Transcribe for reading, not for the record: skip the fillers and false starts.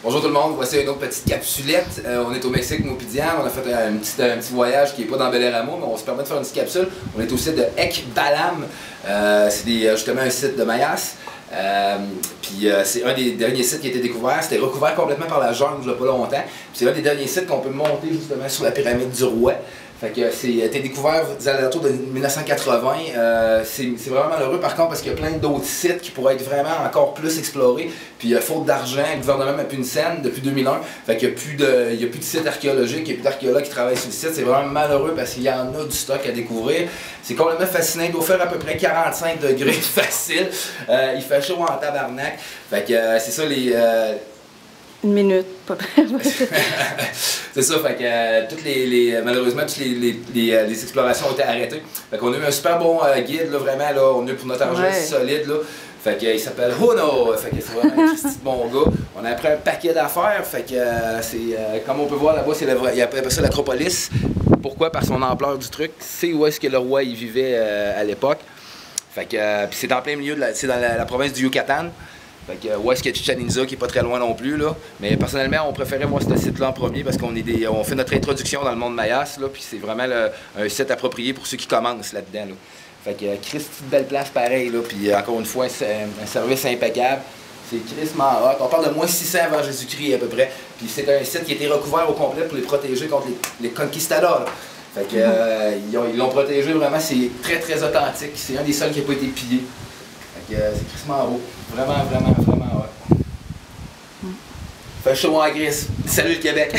Bonjour tout le monde, voici une autre petite capsulette. On est au Mexique, nous puis Diane. On a fait un petit voyage qui n'est pas dans Beléramo, mais on se permet de faire une petite capsule. On est au site de Ekbalam. C'est justement un site de Mayas. C'est un des derniers sites qui a été découvert. C'était recouvert complètement par la jungle il n'y a pas longtemps. C'est un des derniers sites qu'on peut monter justement sur la pyramide du roi. Fait que c'est été découvert aux alentours de 1980. C'est vraiment malheureux par contre parce qu'il y a plein d'autres sites qui pourraient être vraiment encore plus explorés. Puis faute d'argent, le gouvernement n'a plus une scène depuis 2001. Fait qu'il n'y a plus de site archéologique, il n'y a plus d'archéologues qui travaillent sur le site. C'est vraiment malheureux parce qu'il y en a du stock à découvrir. C'est complètement fascinant. Il doit faire à peu près 45 degrés facile. Il fait chaud en tabarnak. Fait que c'est ça les... Une minute, pas près. C'est ça, fait que malheureusement, toutes les explorations ont été arrêtées. Fait qu'on a eu un super bon guide, là, vraiment, là, on a eu pour notre argent solide, là. Fait qu'il s'appelle Hono, fait que c'est vraiment un petit bon gars. On a appris un paquet d'affaires, fait que c'est, comme on peut voir là-bas, il appelle ça l'Acropolis. Pourquoi? Par son ampleur du truc. C'est où est-ce que le roi il vivait à l'époque. Fait que, puis c'est en plein milieu, c'est dans la province du Yucatan. Fait que, où est-ce qu'il y a Chichén Itzá qui est pas très loin non plus, là. Mais personnellement, on préférait voir ce site-là en premier parce qu'on fait notre introduction dans le monde Mayas, là, puis c'est vraiment un site approprié pour ceux qui commencent là-dedans, là. Fait que, Christy de belle place pareil, là, puis encore une fois, c'est un service impeccable. C'est crissement hot. On parle de moins 600 avant Jésus-Christ à peu près. Puis c'est un site qui a été recouvert au complet pour les protéger contre les conquistadors. Fait que, ils l'ont protégé vraiment, c'est très très authentique. C'est un des seuls qui n'a pas été pillé. Fait que c'est crissement beau. Vraiment, vraiment, vraiment hot. Fait chaud en grise. Salut le Québec!